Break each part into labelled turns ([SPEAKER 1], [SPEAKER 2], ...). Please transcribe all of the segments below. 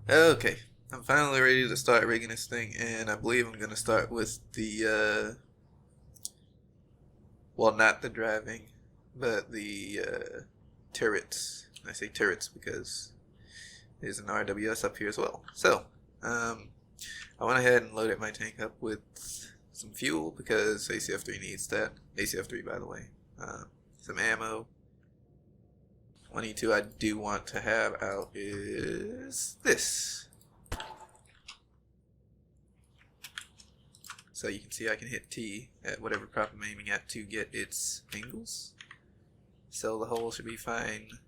[SPEAKER 1] Okay, I'm finally ready to start rigging this thing, and I believe I'm gonna start with the, well, not the driving, but the turrets. I say turrets because there's an RWS up here as well. So, I went ahead and loaded my tank up with some fuel because ACF3 needs that. ACF3, by the way. Some ammo. 22 I do want to have out is this. So you can see I can hit T at whatever prop I'm aiming at to get its angles. So the hole should be fine.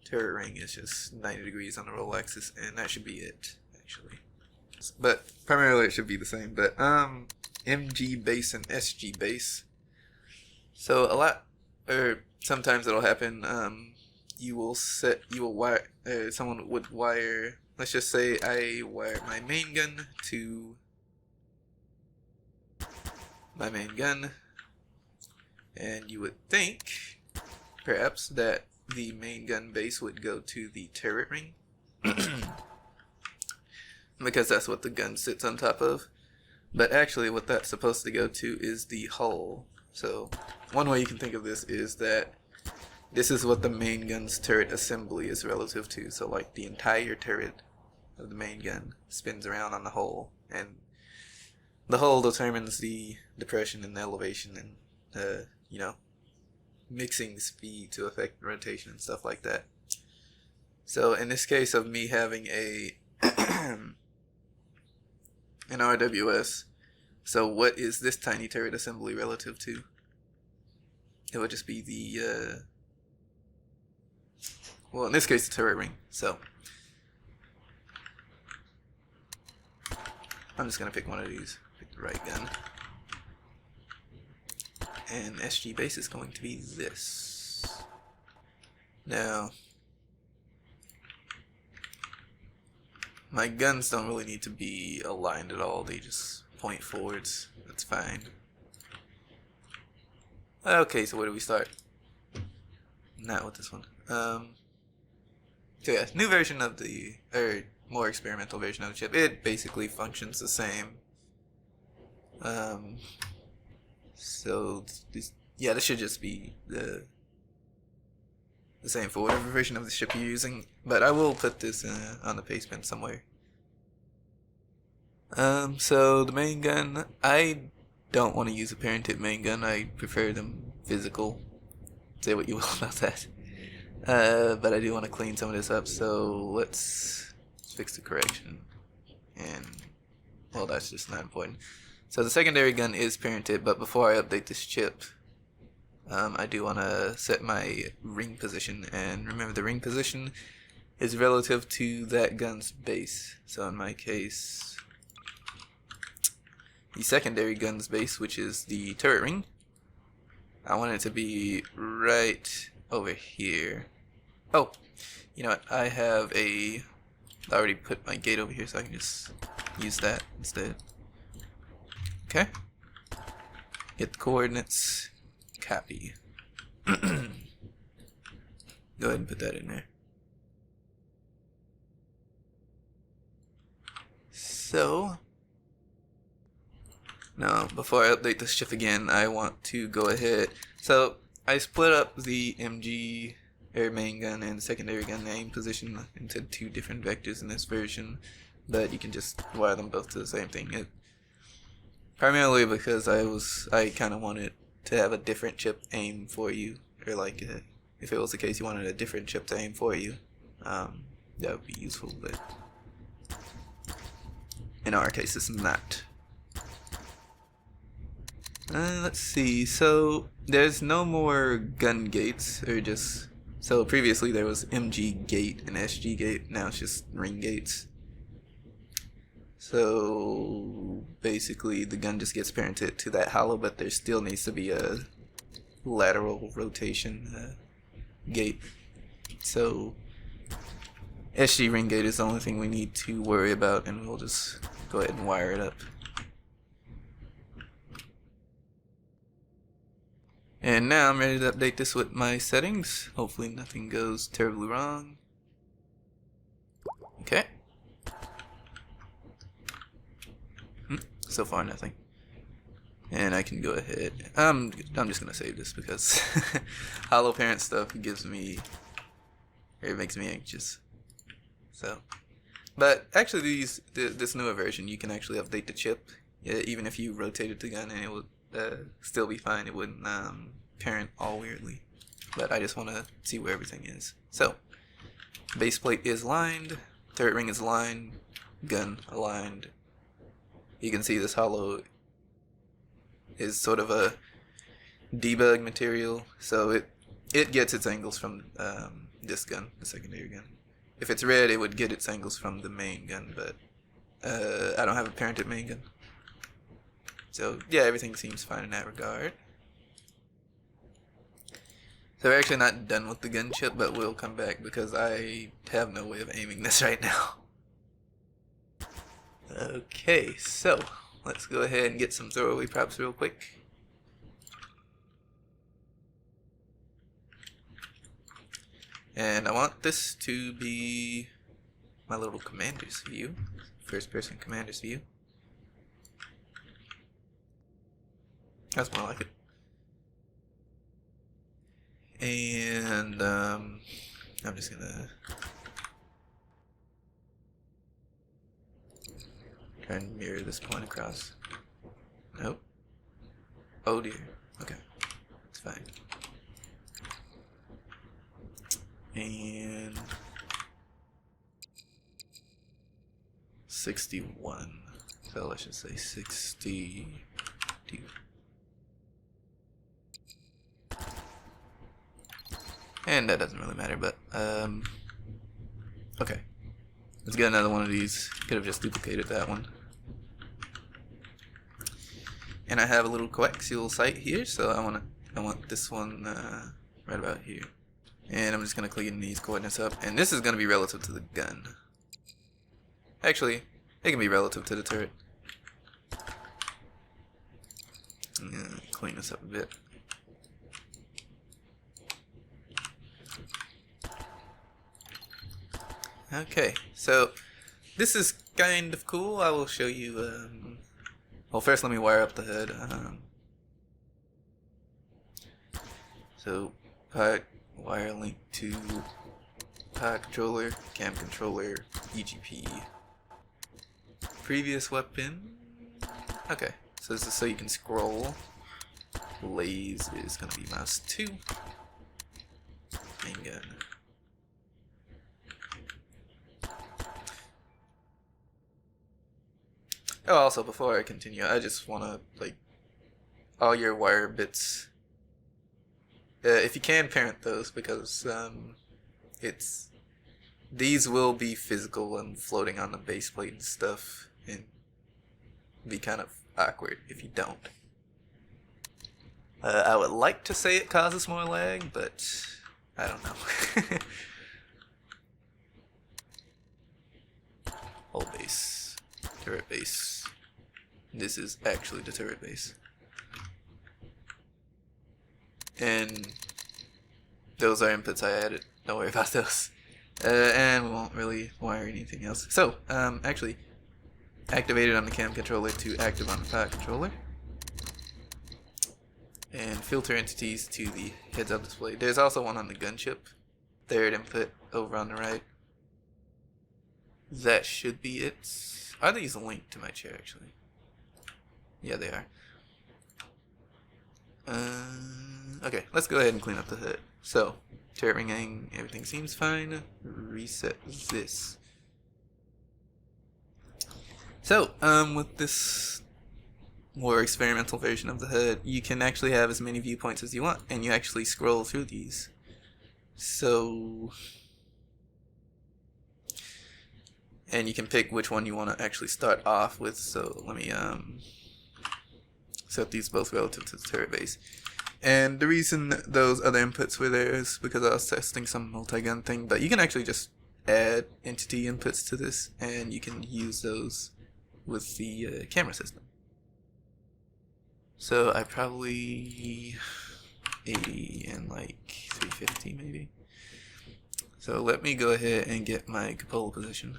[SPEAKER 1] Turret ring is just 90 degrees on the roll axis, and that should be it, actually. But primarily it should be the same. But MG base and SG base. So a lot, or sometimes it'll happen. You will wire. Someone would wire. Let's just say I wire my main gun to my main gun, and you would think, perhaps, that the main gun base would go to the turret ring, because that's what the gun sits on top of. But actually what that's supposed to go to is the hull. So one way you can think of this is that this is what the main gun's turret assembly is relative to. So like the entire turret of the main gun spins around on the hull, and the hull determines the depression and the elevation and mixing speed to affect rotation and stuff like that. So in this case of me having a an RWS, so what is this tiny turret assembly relative to? It would just be the well, in this case, the turret ring. So I'm just gonna pick one of these. Pick the right gun. And SG base is going to be this. Now, my guns don't really need to be aligned at all. They just point forwards. That's fine. Okay, so where do we start? Not with this one. So yeah, new version of the, or more experimental version of the chip. It basically functions the same. So this should just be the same for whatever version of the ship you're using. But I will put this on the paste bin somewhere. So the main gun, I don't want to use a parent tip main gun. I prefer them physical. Say what you will about that. But I do want to clean some of this up, so let's fix the correction. And, well, that's just not important. So the secondary gun is parent tip, but before I update this chip, I do want to set my ring position. And remember, the ring position is relative to that gun's base. So in my case, the secondary gun's base, which is the turret ring, I want it to be right over here. Oh, you know what? I already put my gate over here, so I can just use that instead. Okay. Get the coordinates. Copy. Go ahead and put that in there. So, now before I update this chip again, I want to go ahead. So, I split up the MG air main gun and secondary gun aim position into two different vectors in this version, but you can just wire them both to the same thing. Primarily because I kind of wanted to have a different chip aim for you, or like if it was the case you wanted a different chip to aim for you, that would be useful. But in our case, it's not. Let's see. So there's no more gun gates, or just so previously there was MG gate and SG gate. Now it's just ring gates. So basically the gun just gets parented to that hollow, but there still needs to be a lateral rotation gate. So SG ring gate is the only thing we need to worry about, and we'll just go ahead and wire it up. And now I'm ready to update this with my settings. Hopefully nothing goes terribly wrong. Okay. So far, nothing. And I can go ahead. I'm just gonna save this because hollow parent stuff gives me, it makes me anxious. So, but actually, this newer version, you can actually update the chip, even if you rotated the gun, and it would still be fine. It wouldn't parent all weirdly. But I just want to see where everything is. So, base plate is lined, turret ring is lined, gun aligned. You can see this hollow is sort of a debug material, so it gets its angles from this gun, the secondary gun. If it's red, it would get its angles from the main gun, but I don't have a parented main gun. So yeah, everything seems fine in that regard. So we're actually not done with the gun chip, but we'll come back because I have no way of aiming this right now. Okay, so let's go ahead and get some throwaway props real quick. And I want this to be my little commander's view, first person commander's view. That's more like it. And I'm just gonna try and mirror this point across. Nope. Oh dear. Okay. It's fine. And 61. So let's just say 62. And that doesn't really matter, but okay. Let's get another one of these. Could have just duplicated that one. And I have a little coaxial sight here, so I want this one right about here. And I'm just gonna clean these coordinates up, and this is gonna be relative to the gun. Actually, it can be relative to the turret. I'm gonna clean this up a bit. Okay, so this is kind of cool. I will show you. Well, first let me wire up the HUD. So, pod wire link to pod controller, cam controller, EGP, previous weapon. Okay, so this is so you can scroll. Laze is gonna be mouse 2. Main gun. Oh, also, before I continue, I just want to, like, all your wire bits, if you can, parent those, because these will be physical and floating on the base plate and stuff, and be kind of awkward if you don't. I would like to say it causes more lag, but I don't know. Whole base. Turret base. This is actually the turret base. And those are inputs I added. Don't worry about those. And we won't really wire anything else. So, actually, activated on the cam controller to active on the pod controller. And filter entities to the heads-up display. There's also one on the gun chip. Third input over on the right. That should be it. Are these linked to my chair, actually? Yeah, they are. Okay, let's go ahead and clean up the HUD. So, turret ringing, everything seems fine. Reset this. So, with this more experimental version of the HUD, you can actually have as many viewpoints as you want, and you actually scroll through these. So, and you can pick which one you want to actually start off with. So let me set these both relative to the turret base. And the reason those other inputs were there is because I was testing some multi-gun thing, but you can actually just add entity inputs to this, and you can use those with the camera system. So I probably 80 and like 350 maybe. So let me go ahead and get my cupola position.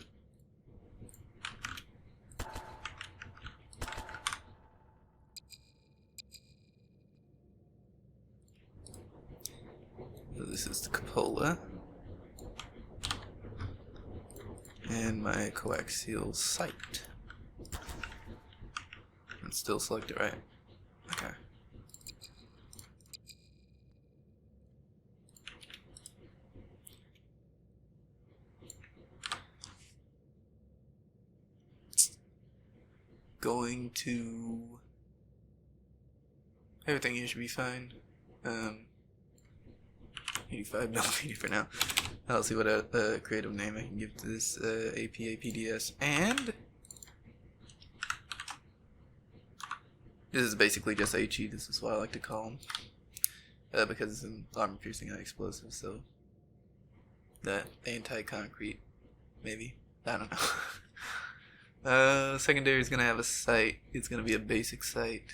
[SPEAKER 1] So this is the cupola. And my coaxial sight. It's still selected, right? Okay. Going to... Everything here should be fine. 85 millimeter for now. I'll see what a creative name I can give to this APA PDS. And this is basically just HE. This is what I like to call them, because it's an armor-piercing high explosive. So the anti-concrete, maybe, I don't know. Secondary is gonna have a sight. It's gonna be a basic sight,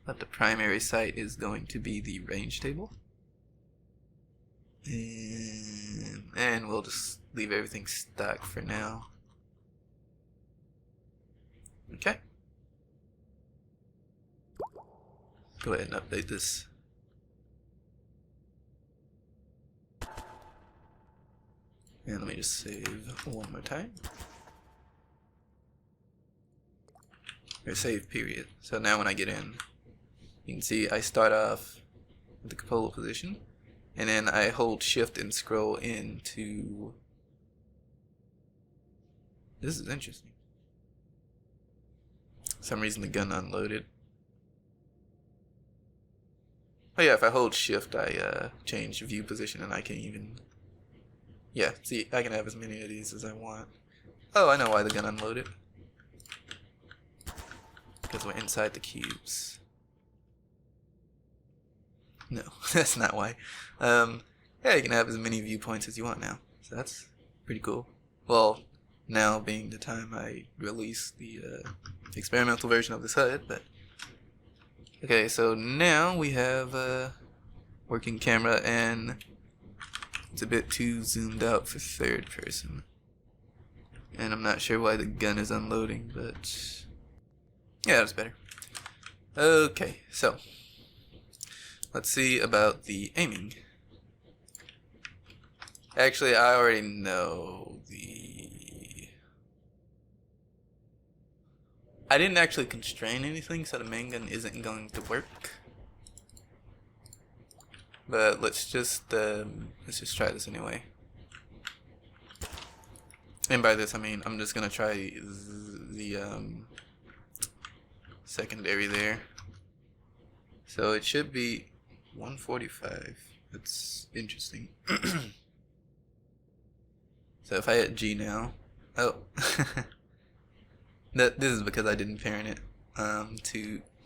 [SPEAKER 1] but the primary sight is going to be the range table. And we'll just leave everything stock for now. Okay. Go ahead and update this. And let me just save one more time. Or save period. So now when I get in, you can see I start off with the cupola position. And then I hold shift and scroll into... This is interesting. For some reason the gun unloaded. Oh yeah, if I hold shift I change view position and I can even... Yeah, see, I can have as many of these as I want. Oh, I know why the gun unloaded. Because we're inside the cubes. No, that's not why. Yeah, you can have as many viewpoints as you want now. So that's pretty cool. Well, now being the time I release the experimental version of this HUD, but... Okay, so now we have a working camera, and it's a bit too zoomed out for third person. And I'm not sure why the gun is unloading, but... Yeah, that's better. Okay, so... Let's see about the aiming. Actually, I already know the... I didn't actually constrain anything, so the main gun isn't going to work. But let's just try this anyway. And by this I mean I'm just gonna try the secondary there. So it should be 145. That's interesting. So if I hit G now, oh, this is because I didn't parent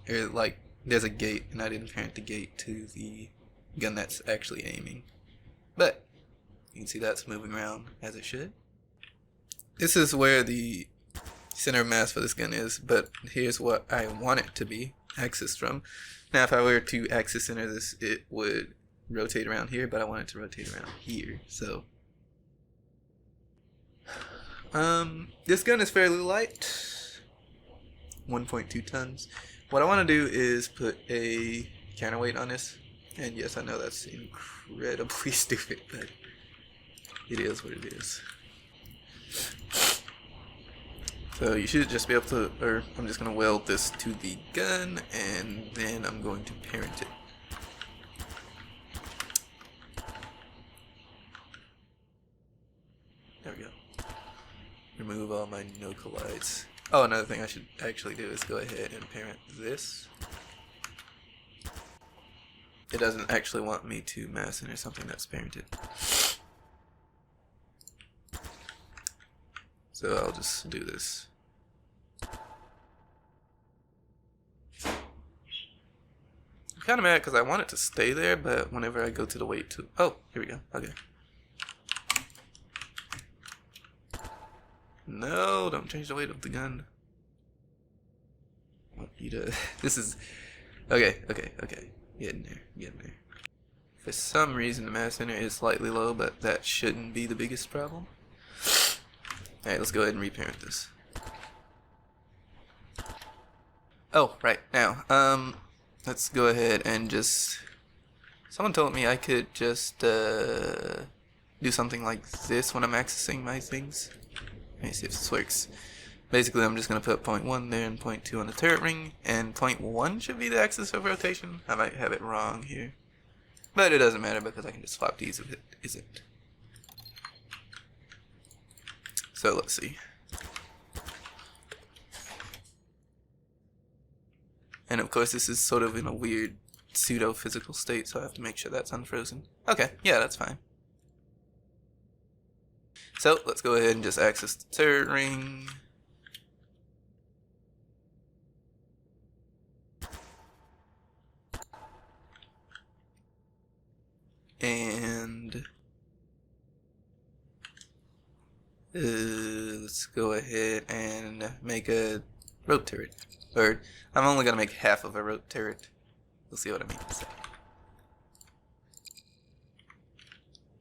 [SPEAKER 1] it like there's a gate and I didn't parent the gate to the gun that's actually aiming. But you can see that's moving around as it should. This is where the center of mass for this gun is, but here's what I want it to be axis from. Now if I were to axis center this, it would rotate around here, but I want it to rotate around here. So this gun is fairly light, 1.2 tons. What I want to do is put a counterweight on this, and yes, I know that's incredibly stupid, but it is what it is. So you should just be able to, or I'm just going to weld this to the gun, and then I'm going to parent it. There we go. Remove all my no collides. Oh, another thing I should actually do is go ahead and parent this. It doesn't actually want me to mass enter something that's parented. So I'll just do this. I'm kind of mad because I want it to stay there, but whenever I go to the weight to... Oh, here we go. Okay. No, don't change the weight of the gun. I want you to... This is... Okay. Get in there. For some reason the mass center is slightly low, but that shouldn't be the biggest problem. Alright, let's go ahead and reparent this. Oh, right, now, let's go ahead and just Someone told me I could just do something like this when I'm accessing my things. Let me see if this works. Basically, I'm just going to put 0.1 there and 0.2 on the turret ring, and 0.1 should be the axis of rotation. I might have it wrong here, but it doesn't matter because I can just swap these if it isn't. So let's see. And of course, this is sort of in a weird pseudo-physical state, so I have to make sure that's unfrozen. Okay, yeah, that's fine. So let's go ahead and just access the turret ring. And let's go ahead and make a rope turret. Or I'm only going to make half of a rope turret. We'll see what I mean to say.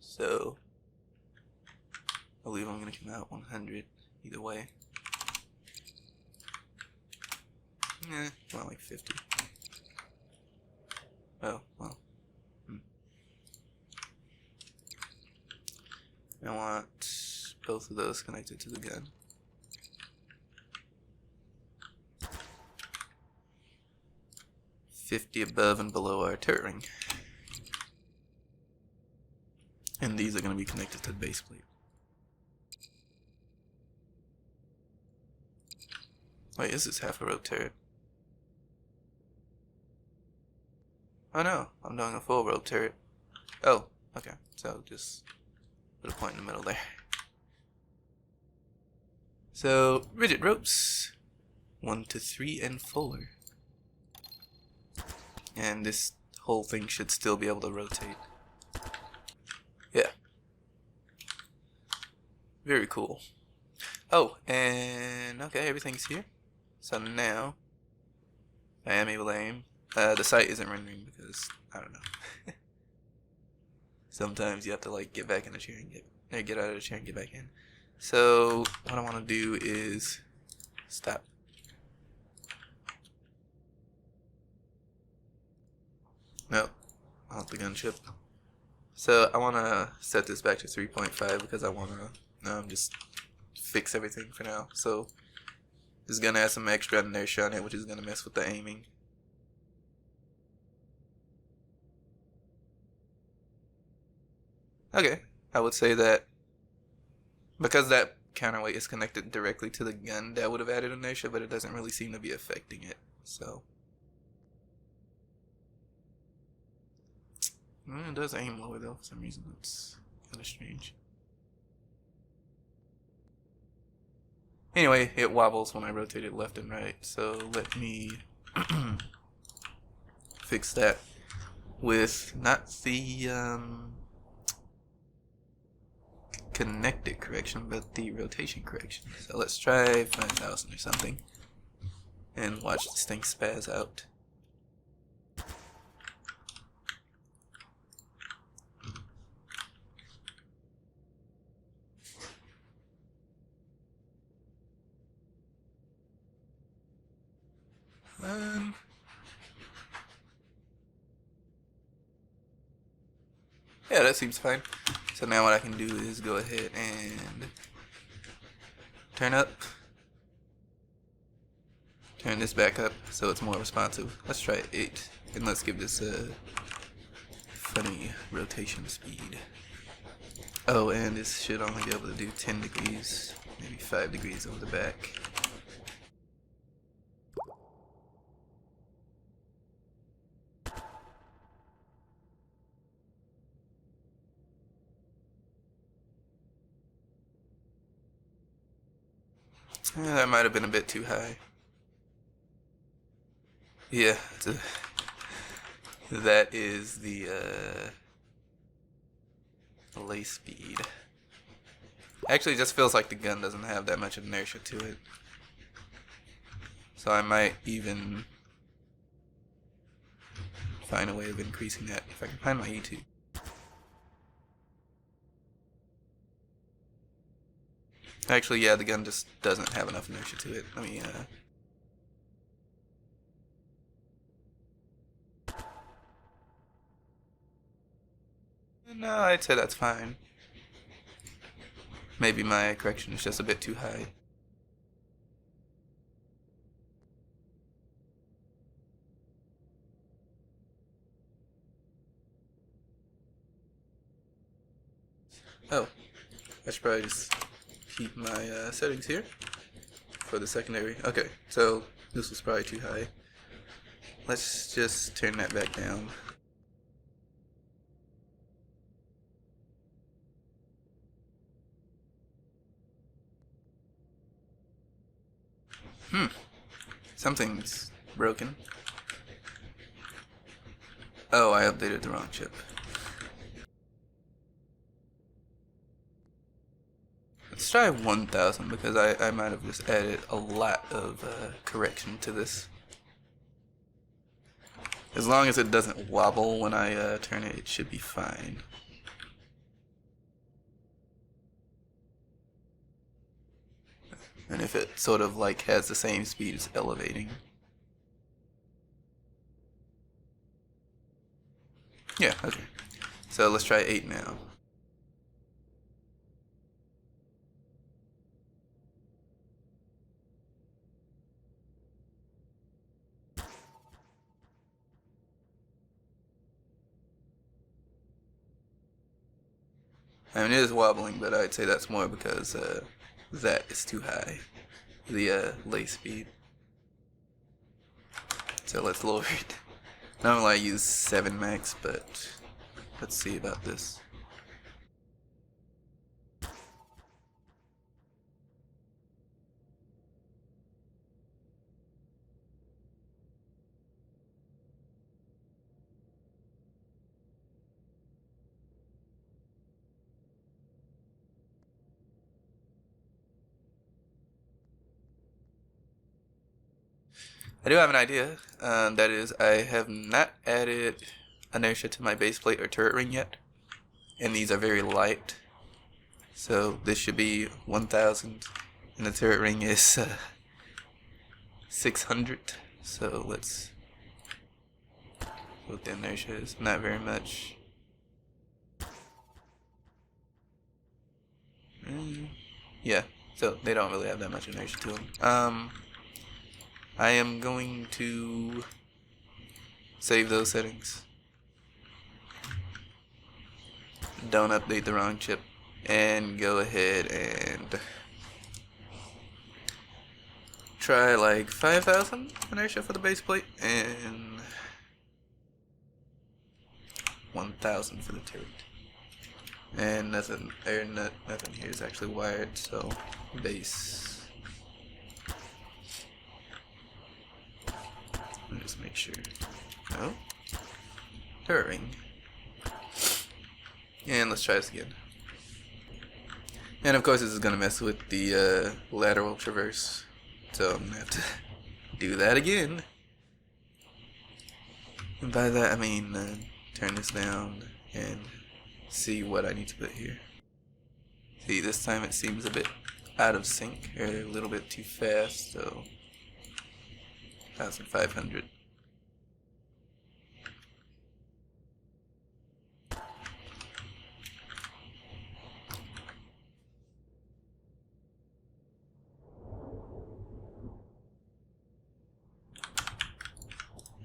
[SPEAKER 1] So I believe I'm going to come out 100 either way. Well, like 50. Oh, well. I want both of those connected to the gun. $50 above and below our turret ring. And these are going to be connected to the base plate. Wait, is this half a rope turret? Oh no, I'm doing a full rope turret. Oh, okay, so just put a point in the middle there. So, rigid ropes, 1 to 3 and 4. And this whole thing should still be able to rotate. Yeah. Very cool. Oh, and okay, everything's here. So now, I am able to aim. The sight isn't rendering because, I don't know. Sometimes you have to like get back in the chair and get out of the chair and get back in. So what I want to do is stop. No, I want the gun chip. So I want to set this back to 3.5 because I want to just fix everything for now. So this is gonna add some extra inertia on it, which is gonna mess with the aiming. Okay, I would say that because that counterweight is connected directly to the gun, that would have added inertia, but it doesn't really seem to be affecting it. So it does aim lower though for some reason. It's kind of strange. Anyway, it wobbles when I rotate it left and right, so let me fix that with not the connected correction, but the rotation correction. So let's try 5,000 or something and watch this thing spaz out. Yeah, that seems fine. So now what I can do is go ahead and turn up, turn this back up so it's more responsive. Let's try 8, and let's give this a funny rotation speed. Oh, and this should only be able to do 10 degrees, maybe 5 degrees over the back. That might have been a bit too high. Yeah, that is the delay speed. Actually, it just feels like the gun doesn't have that much inertia to it. So I might even find a way of increasing that if I can find my E2. Actually, yeah, the gun just doesn't have enough inertia to it. Let me, No, I'd say that's fine. Maybe my correction is just a bit too high. Oh, I should probably just keep my settings here for the secondary. Okay, so this was probably too high. Let's just turn that back down. Something's broken. Oh, I updated the wrong chip. Let's try 1000 because I might have just added a lot of correction to this. As long as it doesn't wobble when I turn it, it should be fine. And if it sort of like has the same speed as elevating. Yeah, okay. So let's try 8 now. I mean, it is wobbling, but I'd say that's more because that is too high. The lay speed. So let's lower it. Normally I use 7 max, but let's see about this. I do have an idea. That is, I have not added inertia to my base plate or turret ring yet, and these are very light. So this should be 1000, and the turret ring is 600. So let's what the inertia is. Not very much. Yeah, so they don't really have that much inertia to them. I am going to save those settings. Don't update the wrong chip, and go ahead and try like 5000 inertia for the base plate and 1000 for the turret. And nothing here is actually wired, so base. Let me just make sure. No. Turret ring. And let's try this again. And of course this is going to mess with the lateral traverse. So I'm going to have to do that again. And by that I mean turn this down and see what I need to put here. See, this time it seems a bit out of sync, or a little bit too fast, so 1500.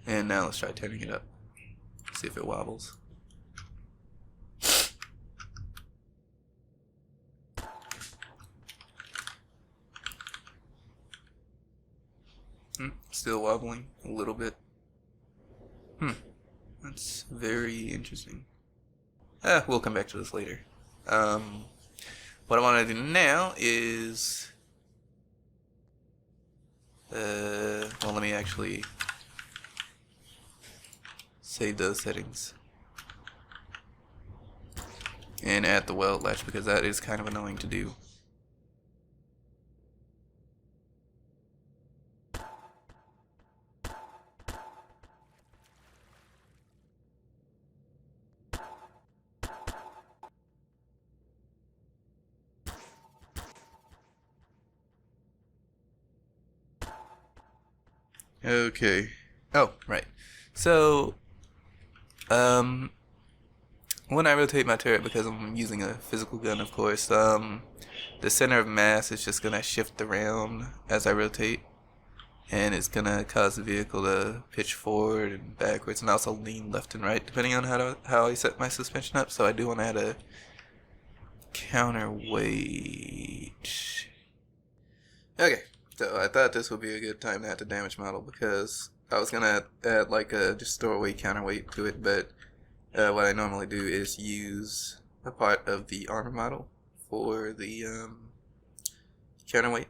[SPEAKER 1] And now let's try turning it up. See if it wobbles. Still wobbling a little bit. That's very interesting. We'll come back to this later. What I want to do now is well, let me actually save those settings and add the weld latch, because that is kind of annoying to do. Okay. Oh, right. So, when I rotate my turret, because I'm using a physical gun, of course, the center of mass is just gonna shift around as I rotate, and it's gonna cause the vehicle to pitch forward and backwards, and also lean left and right, depending on how I set my suspension up. So I do want to add a counterweight. Okay, so I thought this would be a good time to add the damage model, because I was gonna add like a just throwaway counterweight to it, but what I normally do is use a part of the armor model for the counterweight,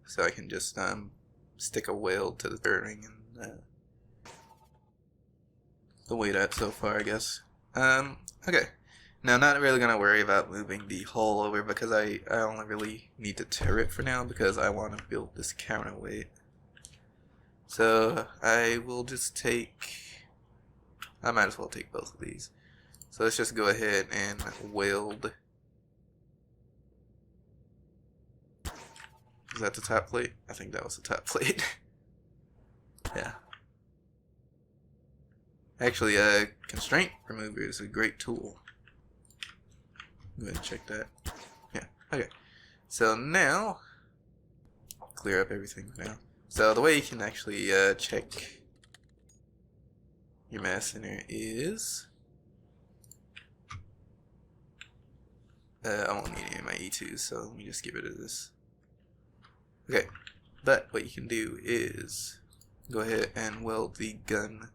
[SPEAKER 1] so I can just stick a weld to the bearing and the way that so far, I guess. Okay. Now, I'm not really going to worry about moving the hull over, because I only really need the turret for now, because I want to build this counterweight. So I will just I might as well take both of these. So let's just go ahead and weld. Is that the top plate? I think that was the top plate. Yeah. Actually, a constraint remover is a great tool. Go ahead and check that. Yeah, okay. So now, clear up everything for now. So the way you can actually check your mass center is... I won't need any of my E2s, so let me just get rid of this. Okay, but what you can do is go ahead and weld the gun.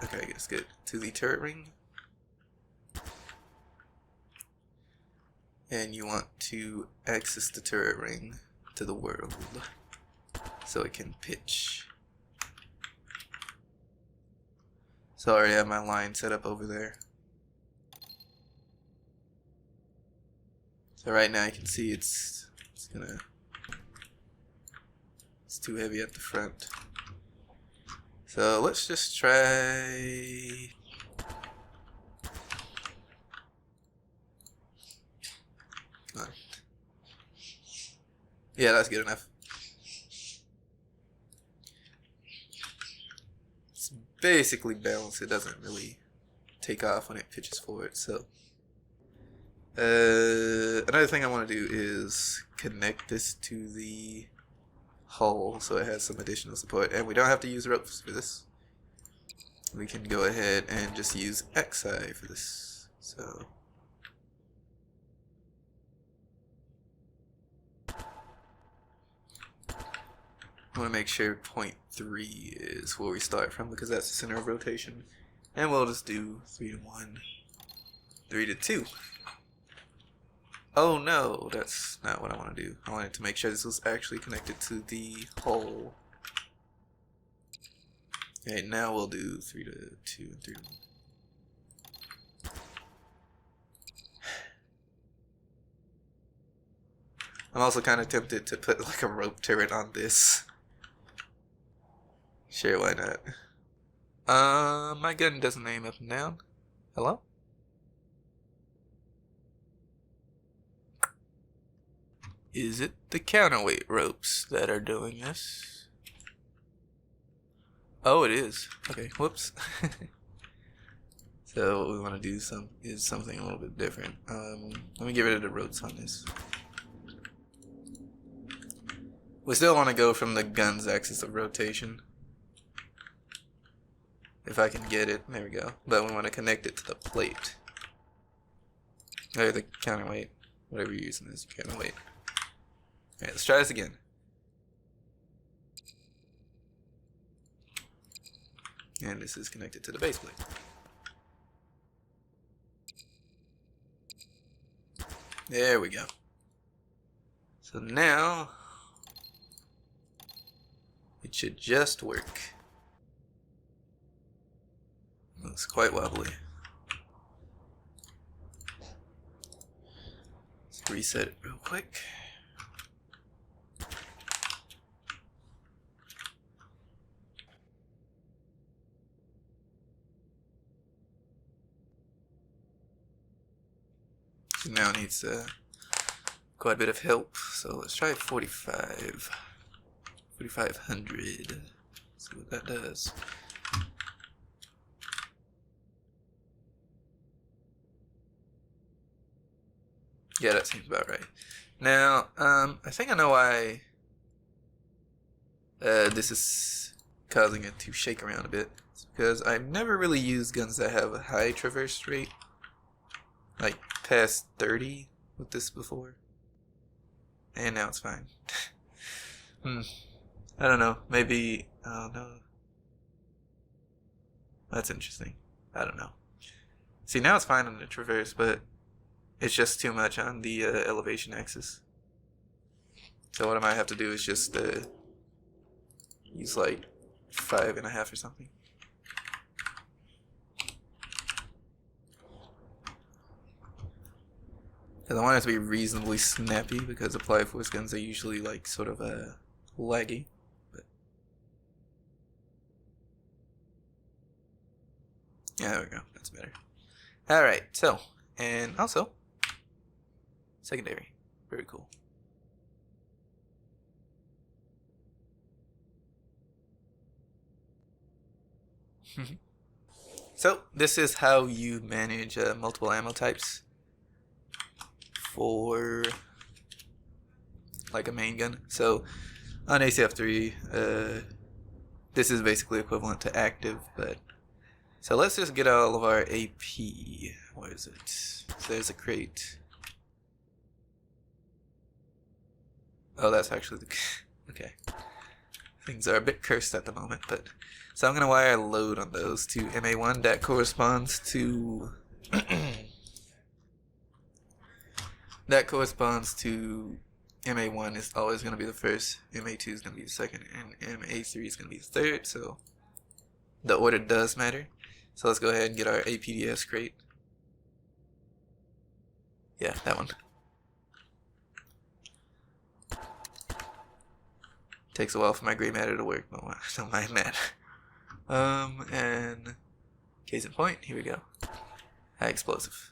[SPEAKER 1] Okay, I guess good. To the turret ring. And you want to access the turret ring to the world so it can pitch. So I already have my line set up over there. So right now you can see it's too heavy at the front. So let's just try. Come on. Yeah, that's good enough. It's basically balanced. It doesn't really take off when it pitches forward. So another thing I want to do is connect this to the hull so it has some additional support, and we don't have to use ropes for this. We can go ahead and just use XI for this. So I want to make sure 0.3 is where we start from, because that's the center of rotation, and we'll just do 3 to 1, 3 to 2. Oh no, that's not what I want to do. I wanted to make sure this was actually connected to the hull. Okay, now we'll do 3 to 2 and 3 to 1. I'm also kind of tempted to put like a rope turret on this. Sure, why not? My gun doesn't aim up and down. Hello? Is it the counterweight ropes that are doing this? Oh, it is. Okay, whoops. So what we want to do is something a little bit different. Let me get rid of the ropes on this. We still want to go from the gun's axis of rotation. If I can get it, there we go. But we want to connect it to the plate. Or the counterweight. Whatever you're using as your counterweight. Alright, let's try this again. And this is connected to the base plate. There we go. So now it should just work. Looks quite wobbly. Let's reset it real quick. So now it needs quite a bit of help. So let's try 45. 4500. See what that does. Yeah, that seems about right. Now, I think I know why this is causing it to shake around a bit. It's because I've never really used guns that have a high traverse rate, like past 30 with this before. And now it's fine. I don't know. Maybe, oh no. That's interesting. I don't know. See, now it's fine on the traverse, but it's just too much on the elevation axis. So what I might have to do is just use like 5.5 or something. Because I want it to be reasonably snappy, because applied force guns are usually like sort of laggy. But yeah, there we go. That's better. Alright, so, and also, secondary. Very cool. So, this is how you manage multiple ammo types for like a main gun. So, on ACF3, this is basically equivalent to active, but so let's just get all of our AP. Where is it? So there's a crate. Oh, that's actually the... Okay. Things are a bit cursed at the moment, but... So I'm going to wire a load on those to MA1. That corresponds to... that corresponds to... MA1 is always going to be the first, MA2 is going to be the second, and MA3 is going to be the third, so... The order does matter. So let's go ahead and get our APDS crate. Yeah, that one. Takes a while for my gray matter to work, but don't mind that. And case in point, here we go. High explosive.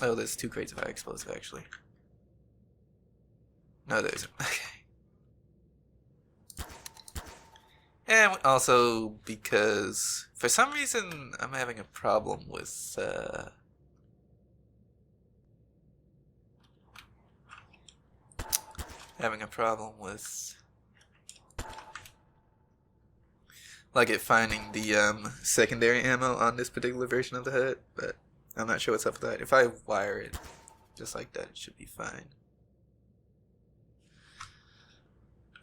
[SPEAKER 1] Oh, there's 2 crates of high explosive actually. No, there isn't. Okay. And also because for some reason I'm having a problem with like it finding the secondary ammo on this particular version of the HUD, but I'm not sure what's up with that. If I wire it just like that, it should be fine.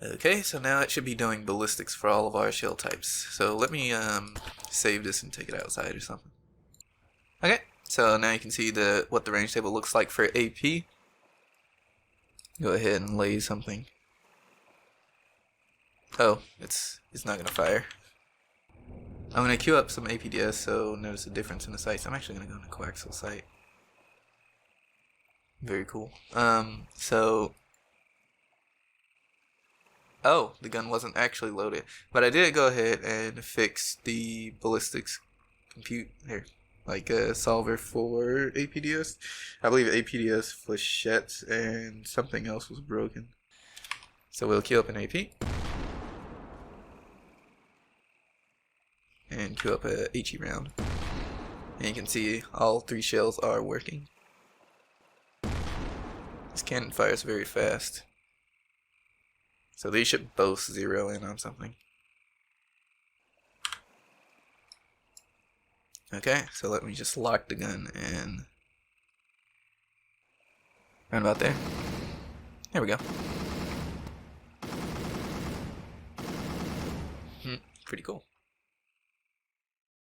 [SPEAKER 1] Okay, so now it should be doing ballistics for all of our shell types. So let me save this and take it outside or something. Okay, so now you can see what the range table looks like for AP. Go ahead and lay something. Oh, it's not gonna fire. I'm gonna queue up some APDS, so notice a difference in the sights. I'm actually gonna go into coaxial sight. Very cool. So. Oh, the gun wasn't actually loaded, but I did go ahead and fix the ballistics compute here, like a solver for APDS. I believe APDS flechettes and something else was broken. So we'll queue up an AP and queue up a HE round, and you can see all 3 shells are working. This cannon fires very fast. So these should both zero in on something. Okay, so let me just lock the gun and right about there. There we go. Pretty cool.